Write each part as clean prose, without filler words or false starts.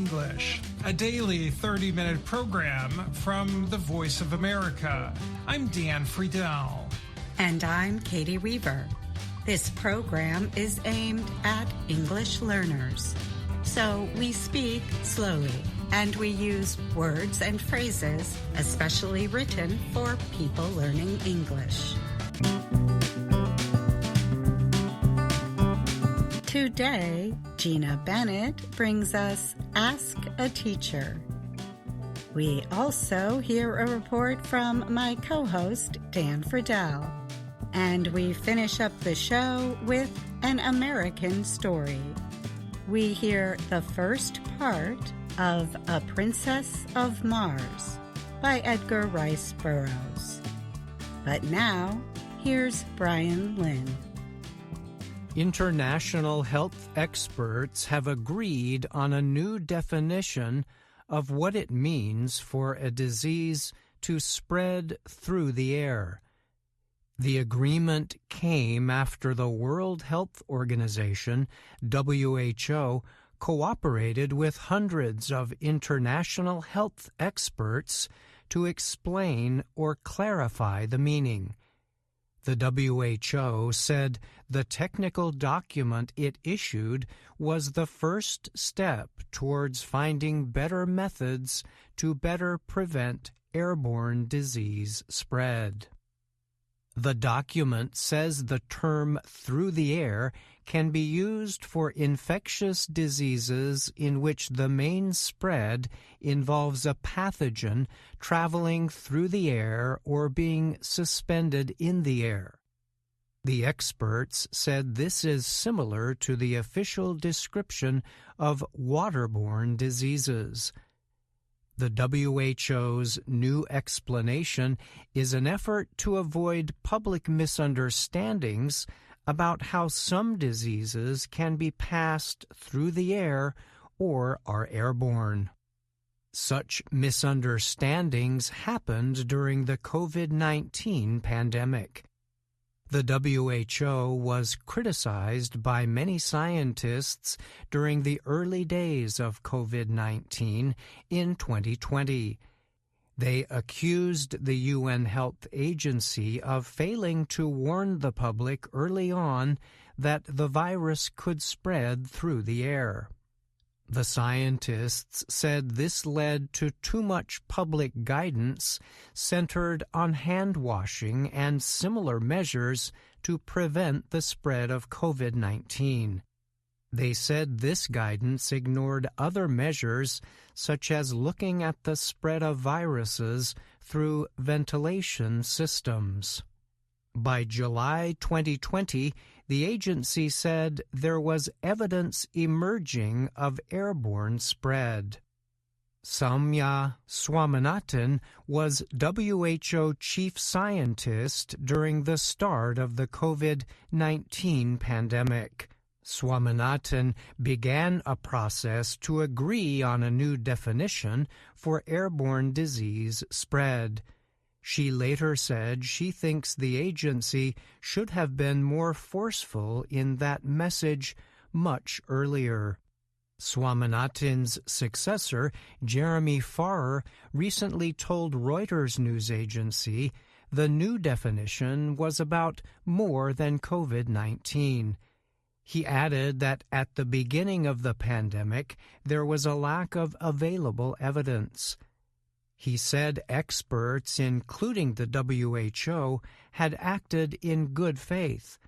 English, a daily 30-minute program from the Voice of America. I'm Dan Friedel. And I'm Katie Weaver. This program is aimed at English learners. So we speak slowly, and we use words and phrases especially written for people learning English. Today, Gina Bennett brings us Ask a Teacher. We also hear a report from my co-host, Dan Friedel. And we finish up the show with an American story. We hear the first part of A Princess of Mars by Edgar Rice Burroughs. But now, here's Brian Lynn. International health experts have agreed on a new definition of what it means for a disease to spread through the air. The agreement came after the World Health Organization, WHO, cooperated with hundreds of international health experts to explain or clarify the meaning. The WHO said the technical document it issued was the first step towards finding better methods to better prevent airborne disease spread. The document says the term "through the air" can be used for infectious diseases in which the main spread involves a pathogen traveling through the air or being suspended in the air. The experts said this is similar to the official description of waterborne diseases. The WHO's new explanation is an effort to avoid public misunderstandings about how some diseases can be passed through the air or are airborne. Such misunderstandings happened during the COVID-19 pandemic. The WHO was criticized by many scientists during the early days of COVID-19 in 2020. They accused the UN Health Agency of failing to warn the public early on that the virus could spread through the air. The scientists said this led to too much public guidance centered on hand washing and similar measures to prevent the spread of COVID-19. They said this guidance ignored other measures such as looking at the spread of viruses through ventilation systems. By July 2020, the agency said there was evidence emerging of airborne spread. Soumya Swaminathan was WHO chief scientist during the start of the COVID-19 pandemic. Swaminathan began a process to agree on a new definition for airborne disease spread. She later said she thinks the agency should have been more forceful in that message much earlier. Swaminathan's successor, Jeremy Farrar, recently told Reuters news agency the new definition was about more than COVID-19. He added that at the beginning of the pandemic, there was a lack of available evidence. He said experts, including the WHO, had acted in good faith.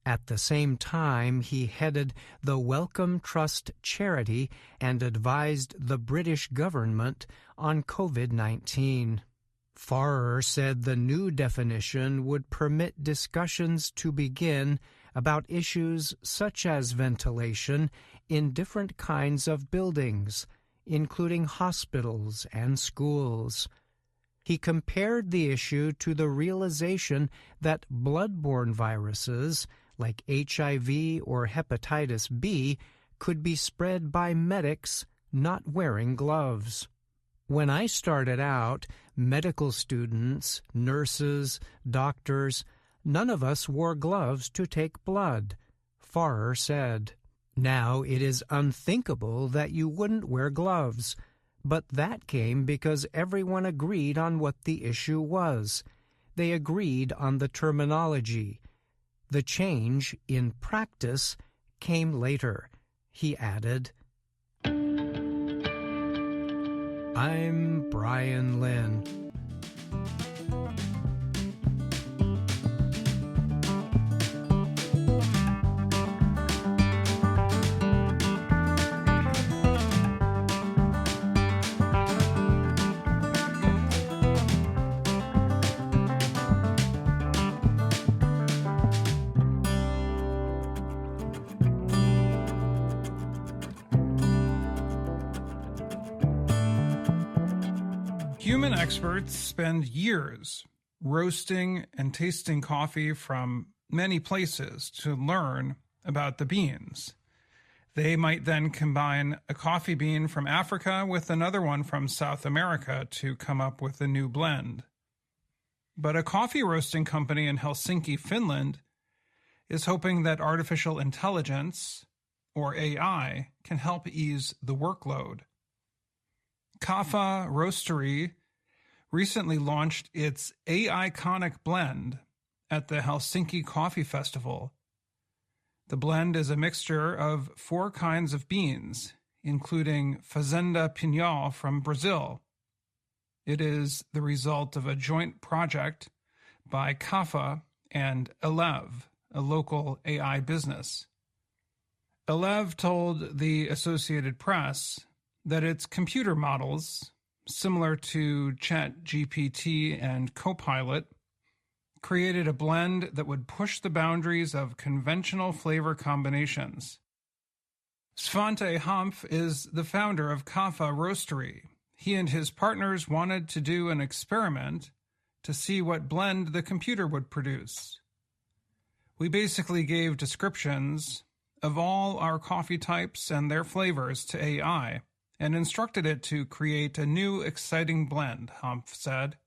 At the same time, he headed the Wellcome Trust charity and advised the British government on COVID-19. Farrar said the new definition would permit discussions to begin about issues such as ventilation in different kinds of buildings, including hospitals and schools. He compared the issue to the realization that blood-borne viruses, like HIV or hepatitis B, could be spread by medics not wearing gloves. When I started out, medical students, nurses, doctors, none of us wore gloves to take blood, Farrar said. Now it is unthinkable that you wouldn't wear gloves, but that came because everyone agreed on what the issue was. They agreed on the terminology. The change in practice came later. He added, I'm Brian Lynn. Human experts spend years roasting and tasting coffee from many places to learn about the beans. They might then combine a coffee bean from Africa with another one from South America to come up with a new blend. But a coffee roasting company in Helsinki, Finland, is hoping that artificial intelligence, or AI, can help ease the workload. Kaffa Roastery recently launched its AI-conic blend at the Helsinki Coffee Festival. The blend is a mixture of 4 kinds of beans, including Fazenda Pinhal from Brazil. It is the result of a joint project by Kaffa and Elev, a local AI business. Elev told the Associated Press that its computer models, similar to ChatGPT and Copilot, created a blend that would push the boundaries of conventional flavor combinations. Svante Hampf is the founder of Kaffa Roastery. He and his partners wanted to do an experiment to see what blend the computer would produce. We basically gave descriptions of all our coffee types and their flavors to AI, and instructed it to create a new, exciting blend, Humph said.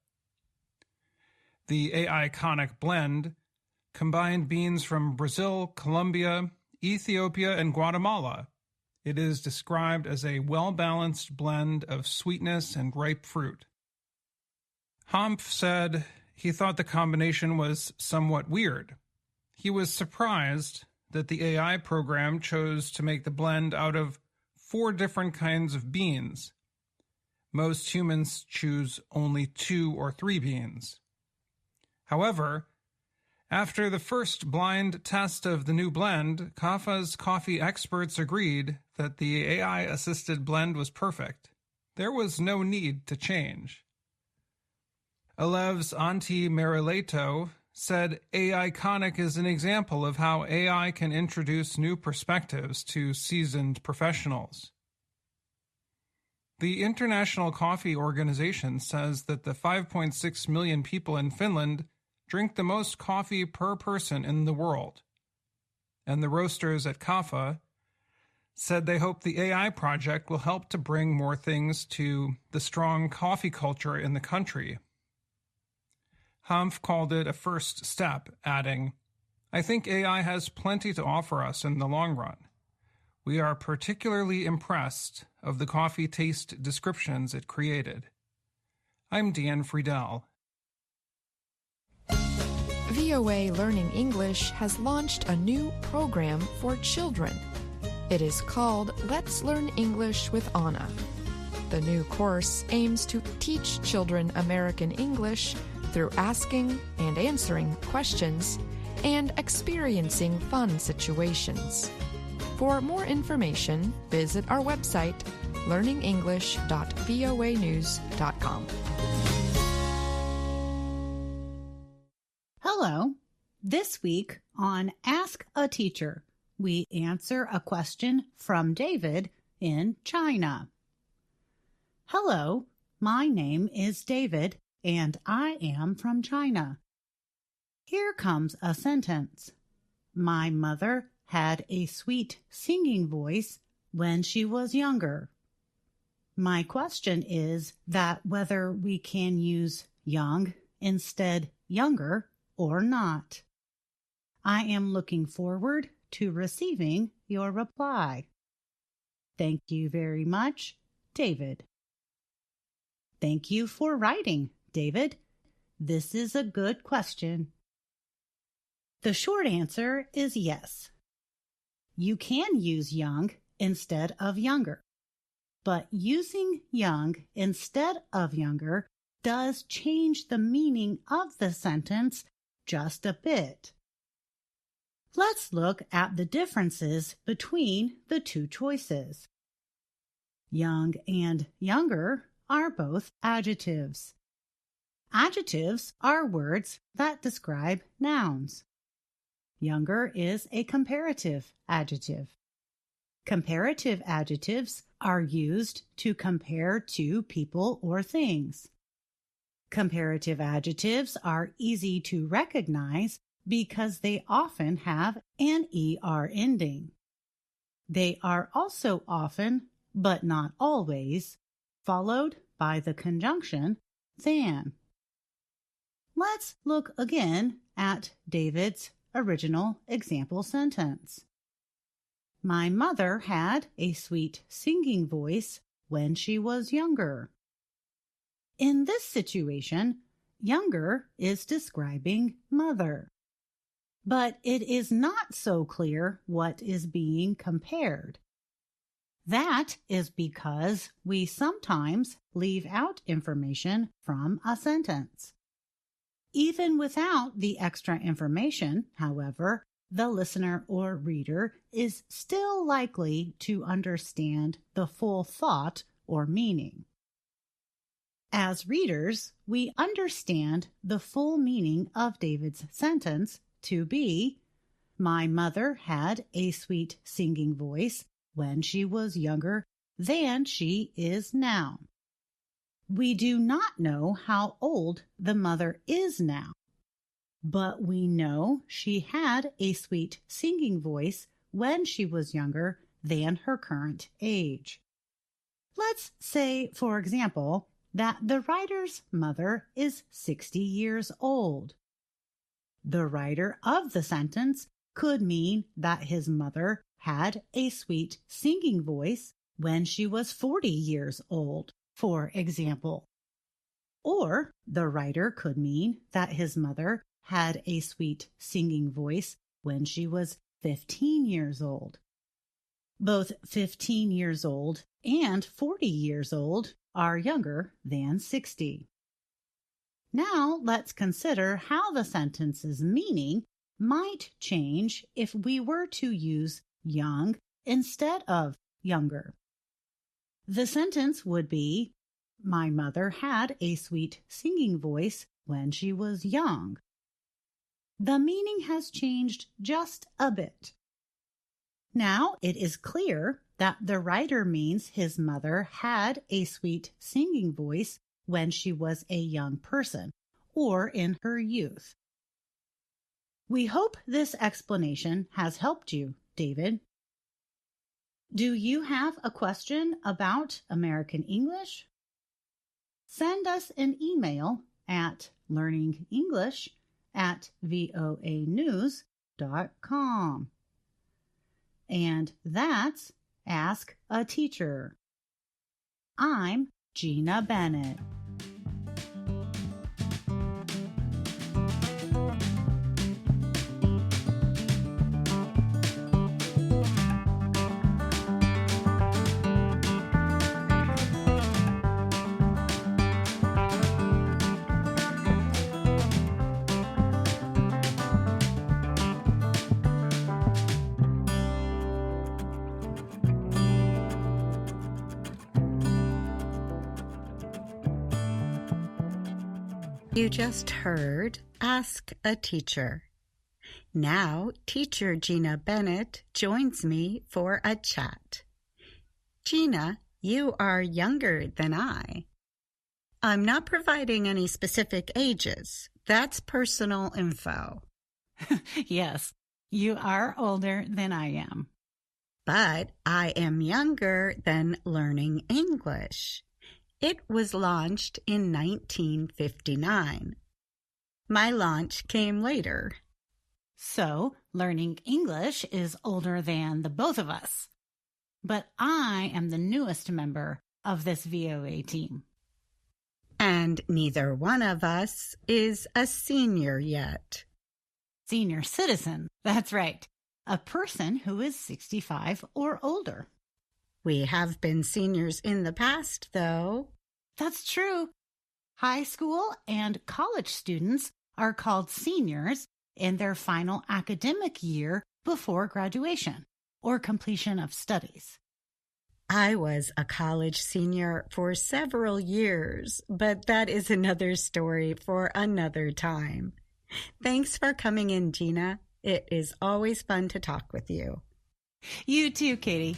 The AI-conic blend combined beans from Brazil, Colombia, Ethiopia, and Guatemala. It is described as a well-balanced blend of sweetness and ripe fruit. Humph said he thought the combination was somewhat weird. He was surprised that the AI program chose to make the blend out of 4 different kinds of beans. Most humans choose only 2 or 3 beans. However, after the first blind test of the new blend, Kaffa's coffee experts agreed that the AI-assisted blend was perfect. There was no need to change. Elev's Antti Merileto said AI-conic is an example of how AI can introduce new perspectives to seasoned professionals. The International Coffee Organization says that the 5.6 million people in Finland drink the most coffee per person in the world. And the roasters at Kaffa said they hope the AI project will help to bring more things to the strong coffee culture in the country. Humph called it a first step, adding, I think AI has plenty to offer us in the long run. We are particularly impressed of the coffee taste descriptions it created. I'm Dan Friedel. VOA Learning English has launched a new program for children. It is called Let's Learn English with Anna. The new course aims to teach children American English through asking and answering questions and experiencing fun situations. For more information, visit our website, learningenglish.voanews.com. Hello. This week on Ask a Teacher, we answer a question from David in China. Hello, my name is David, and I am from China. Here comes a sentence. My mother had a sweet singing voice when she was younger. My question is that whether we can use young instead younger or not. I am looking forward to receiving your reply. Thank you very much, David. Thank you for writing, David. This is a good question. The short answer is yes. You can use young instead of younger, but using young instead of younger does change the meaning of the sentence just a bit. Let's look at the differences between the two choices. Young and younger are both adjectives. Adjectives are words that describe nouns. Younger is a comparative adjective. Comparative adjectives are used to compare two people or things. Comparative adjectives are easy to recognize because they often have an ER ending. They are also often, but not always, followed by the conjunction than. Let's look again at David's original example sentence. My mother had a sweet singing voice when she was younger. In this situation, younger is describing mother. But it is not so clear what is being compared. That is because we sometimes leave out information from a sentence. Even without the extra information, however, the listener or reader is still likely to understand the full thought or meaning. As readers, we understand the full meaning of David's sentence to be, my mother had a sweet singing voice when she was younger than she is now. We do not know how old the mother is now, but we know she had a sweet singing voice when she was younger than her current age. Let's say, for example, that the writer's mother is 60 years old. The writer of the sentence could mean that his mother had a sweet singing voice when she was 40 years old, for example. Or the writer could mean that his mother had a sweet singing voice when she was 15 years old. Both 15 years old and 40 years old are younger than 60. Now let's consider how the sentence's meaning might change if we were to use young instead of younger. The sentence would be, my mother had a sweet singing voice when she was young. The meaning has changed just a bit. Now it is clear that the writer means his mother had a sweet singing voice when she was a young person or in her youth. We hope this explanation has helped you, David. Do you have a question about American English? Send us an email at learningenglish@voanews.com. And that's Ask a Teacher. I'm Gina Bennett. You just heard Ask a Teacher. Now, teacher Gina Bennett joins me for a chat. Gina, you are younger than I. I'm not providing any specific ages. That's personal info. Yes, you are older than I am. But I am younger than Learning English. It was launched in 1959. My launch came later. So learning English is older than the both of us. But I am the newest member of this VOA team. And neither one of us is a senior yet. Senior citizen, that's right. A person who is 65 or older. We have been seniors in the past, though. That's true. High school and college students are called seniors in their final academic year before graduation or completion of studies. I was a college senior for several years, but that is another story for another time. Thanks for coming in, Gina. It is always fun to talk with you. You too, Katie.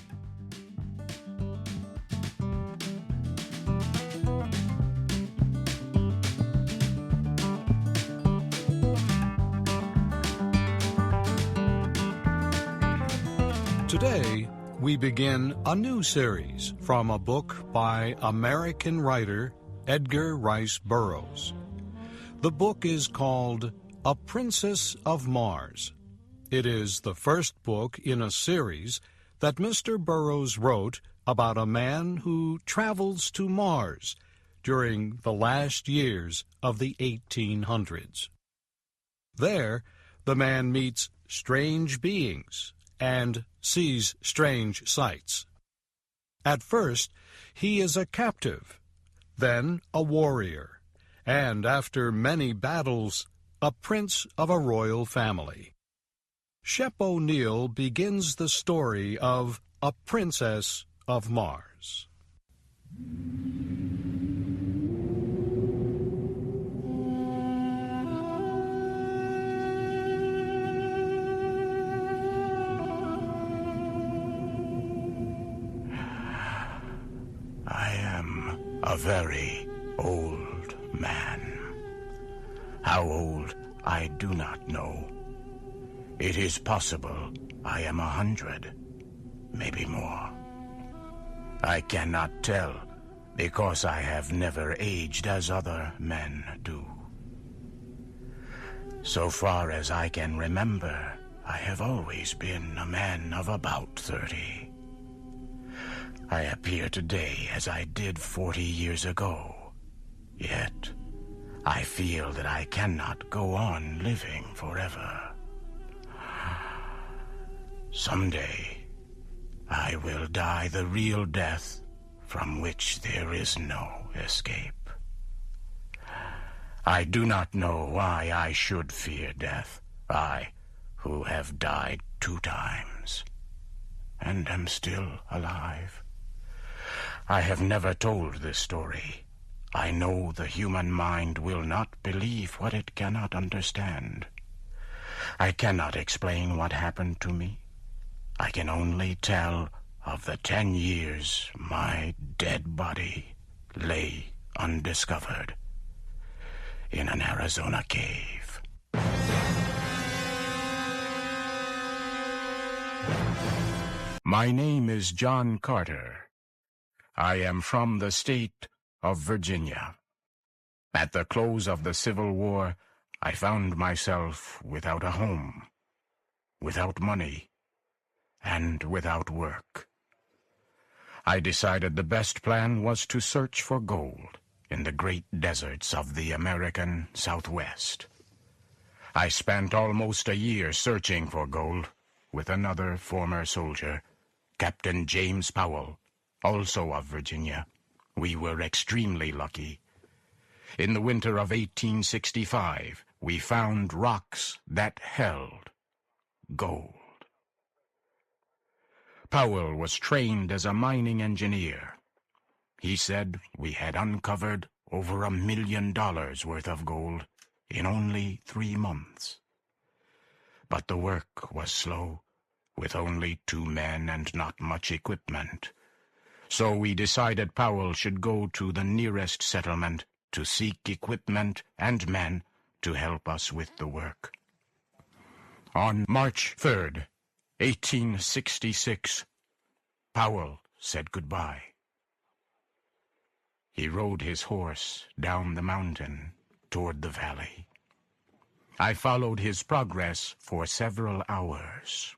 Today, we begin a new series from a book by American writer Edgar Rice Burroughs. The book is called A Princess of Mars. It is the first book in a series that Mr. Burroughs wrote about a man who travels to Mars during the last years of the 1800s. There, the man meets strange beings and sees strange sights. At first, he is a captive, then a warrior, and after many battles, a prince of a royal family. Shep O'Neill begins the story of A Princess of Mars. I am a very old man. How old, I do not know. It is possible I am 100, maybe more. I cannot tell because I have never aged as other men do. So far as I can remember, I have always been a man of about 30. I appear today as I did 40 years ago. Yet, I feel that I cannot go on living forever. Someday, I will die the real death from which there is no escape. I do not know why I should fear death, I who have died 2 times and am still alive. I have never told this story. I know the human mind will not believe what it cannot understand. I cannot explain what happened to me. I can only tell of the 10 years my dead body lay undiscovered in an Arizona cave. My name is John Carter. I am from the state of Virginia. At the close of the Civil War, I found myself without a home, without money, and without work. I decided the best plan was to search for gold in the great deserts of the American Southwest. I spent almost a year searching for gold with another former soldier, Captain James Powell, also of Virginia. We were extremely lucky. In the winter of 1865, we found rocks that held gold. Powell was trained as a mining engineer. He said we had uncovered over $1 million worth of gold in only 3 months. But the work was slow, with only 2 men and not much equipment. So we decided Powell should go to the nearest settlement to seek equipment and men to help us with the work. On March 3rd, 1866, Powell said goodbye. He rode his horse down the mountain toward the valley. I followed his progress for several hours.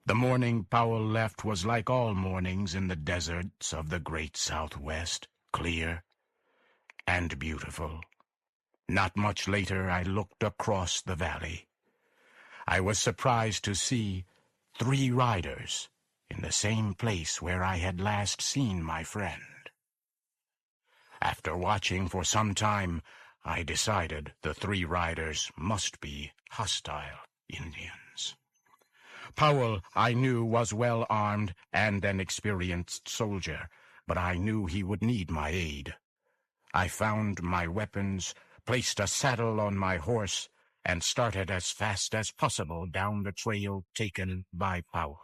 The morning Powell left was like all mornings in the deserts of the great Southwest, clear and beautiful. Not much later, I looked across the valley. I was surprised to see 3 riders in the same place where I had last seen my friend. After watching for some time, I decided the 3 riders must be hostile Indians. Powell, I knew, was well armed and an experienced soldier, but I knew he would need my aid. I found my weapons, placed a saddle on my horse, and started as fast as possible down the trail taken by Powell.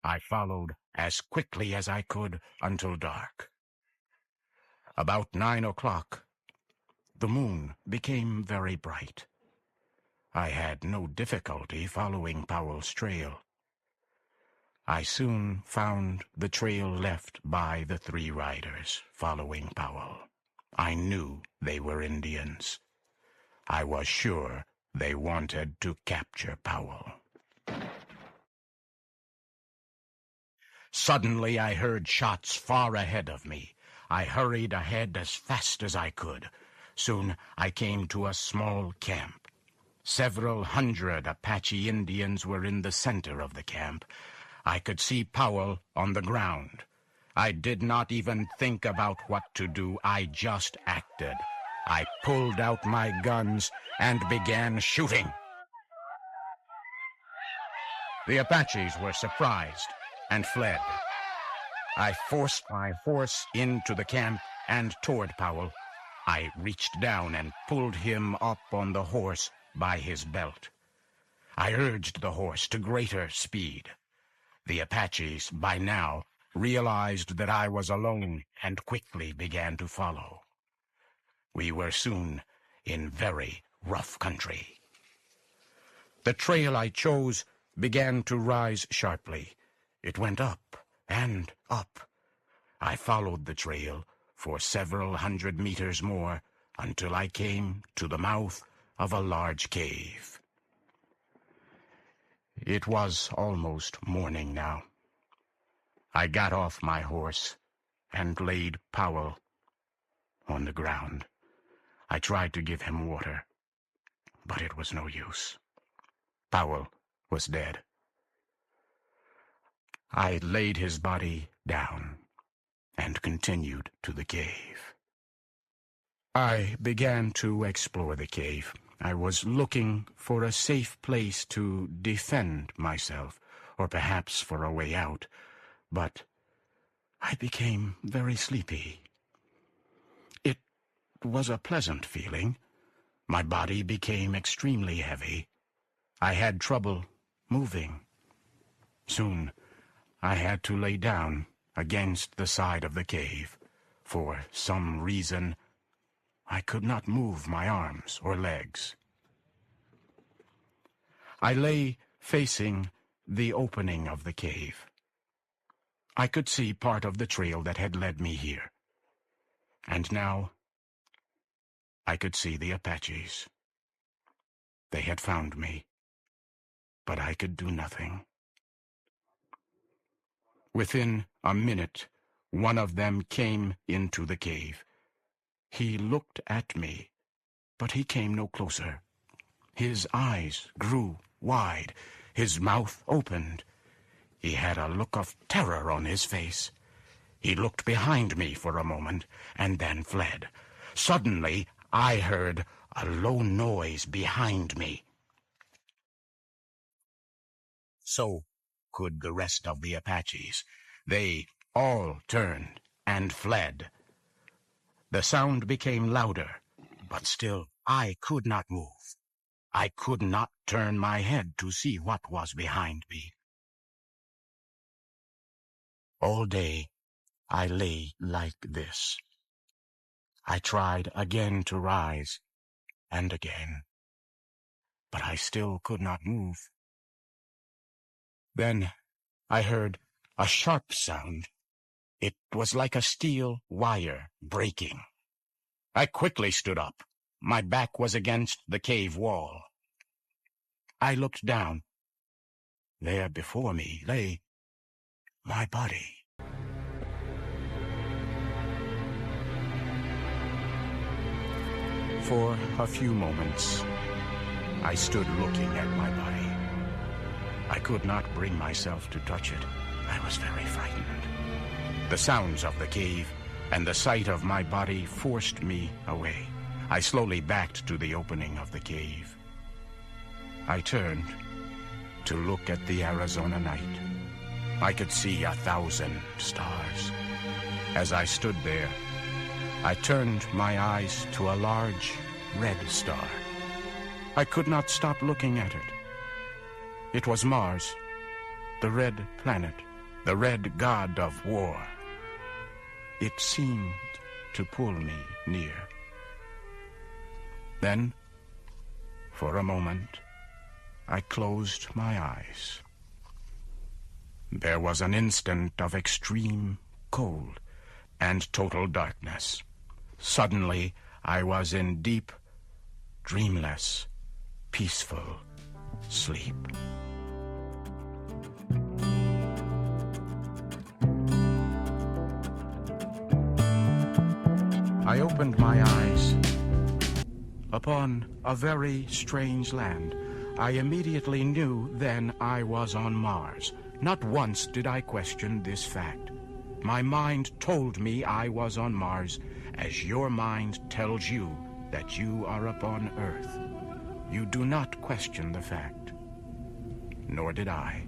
I followed as quickly as I could until dark. About 9 o'clock, the moon became very bright. I had no difficulty following Powell's trail. I soon found the trail left by the 3 riders following Powell. I knew they were Indians. I was sure they wanted to capture Powell. Suddenly I heard shots far ahead of me. I hurried ahead as fast as I could. Soon I came to a small camp. Several hundred Apache Indians were in the center of the camp. I could see Powell on the ground. I did not even think about what to do. I just acted. I pulled out my guns and began shooting. The Apaches were surprised and fled. I forced my horse into the camp and toward Powell. I reached down and pulled him up on the horse by his belt. I urged the horse to greater speed. The Apaches, by now, realized that I was alone and quickly began to follow. We were soon in very rough country. The trail I chose began to rise sharply. It went up and up. I followed the trail for several hundred meters more until I came to the mouth of a large cave. It was almost morning now. I got off my horse and laid Powell on the ground. I tried to give him water, but it was no use. Powell was dead. I laid his body down and continued to the cave. I began to explore the cave. I was looking for a safe place to defend myself, or perhaps for a way out, but I became very sleepy. It was a pleasant feeling. My body became extremely heavy. I had trouble moving. Soon, I had to lay down against the side of the cave. For some reason, I could not move my arms or legs. I lay facing the opening of the cave. I could see part of the trail that had led me here. And now, I could see the Apaches. They had found me, but I could do nothing. Within a minute, one of them came into the cave. He looked at me, but he came no closer. His eyes grew wide. His mouth opened. He had a look of terror on his face. He looked behind me for a moment and then fled. Suddenly, I heard a low noise behind me. So could the rest of the Apaches. They all turned and fled. The sound became louder, but still I could not move. I could not turn my head to see what was behind me. All day I lay like this. I tried again to rise, and again, but I still could not move. Then I heard a sharp sound. It was like a steel wire breaking. I quickly stood up. My back was against the cave wall. I looked down. There before me lay my body. For a few moments, I stood looking at my body. I could not bring myself to touch it. I was very frightened. The sounds of the cave and the sight of my body forced me away. I slowly backed to the opening of the cave. I turned to look at the Arizona night. I could see 1,000 stars. As I stood there, I turned my eyes to a large red star. I could not stop looking at it. It was Mars, the red planet, the red god of war. It seemed to pull me near. Then, for a moment, I closed my eyes. There was an instant of extreme cold and total darkness. Suddenly, I was in deep, dreamless, peaceful sleep. I opened my eyes upon a very strange land. I immediately knew then I was on Mars. Not once did I question this fact. My mind told me I was on Mars, as your mind tells you that you are upon Earth. You do not question the fact. Nor did I.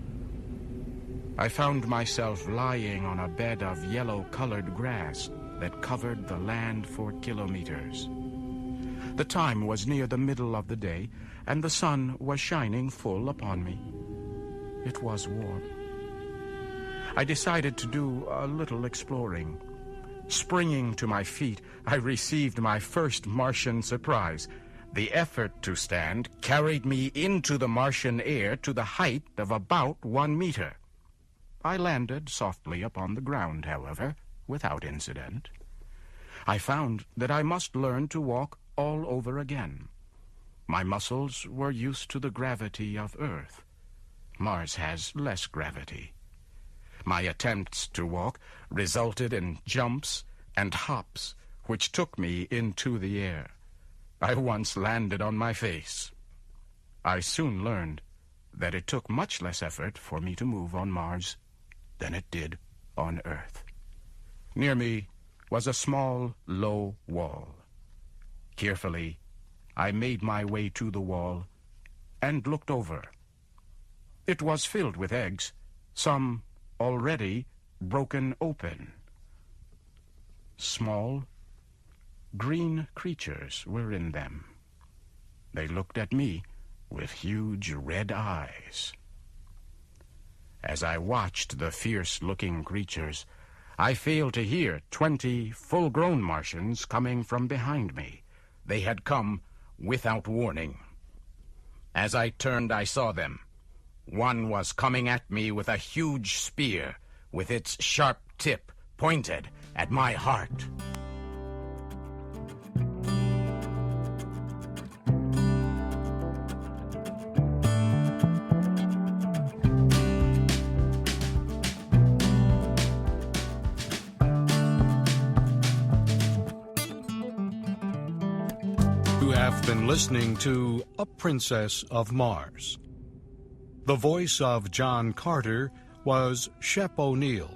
I found myself lying on a bed of yellow-colored grass that covered the land for kilometers. The time was near the middle of the day, and the sun was shining full upon me. It was warm. I decided to do a little exploring. Springing to my feet, I received my first Martian surprise. The effort to stand carried me into the Martian air to the height of about 1 meter. I landed softly upon the ground, however, without incident. I found that I must learn to walk all over again. My muscles were used to the gravity of Earth. Mars has less gravity. My attempts to walk resulted in jumps and hops, which took me into the air. I once landed on my face. I soon learned that it took much less effort for me to move on Mars than it did on Earth. Near me was a small, low wall. Carefully, I made my way to the wall and looked over. It was filled with eggs, some already broken open. Small, green creatures were in them. They looked at me with huge red eyes. As I watched the fierce-looking creatures, I failed to hear 20 full-grown Martians coming from behind me. They had come without warning. As I turned, I saw them. One was coming at me with a huge spear, with its sharp tip pointed at my heart. You have been listening to A Princess of Mars. The voice of John Carter was Shep O'Neill.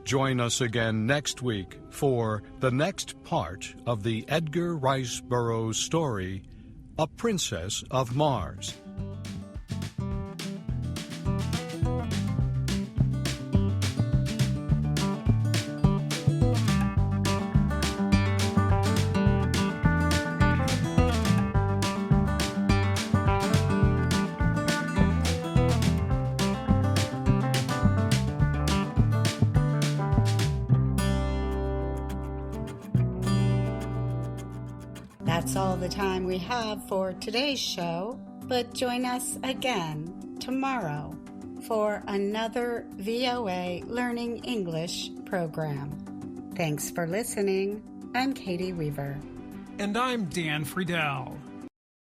Join us again next week for the next part of the Edgar Rice Burroughs story, A Princess of Mars. That's all the time we have for today's show, but join us again tomorrow for another VOA Learning English program. Thanks for listening. I'm Katie Weaver. And I'm Dan Friedel.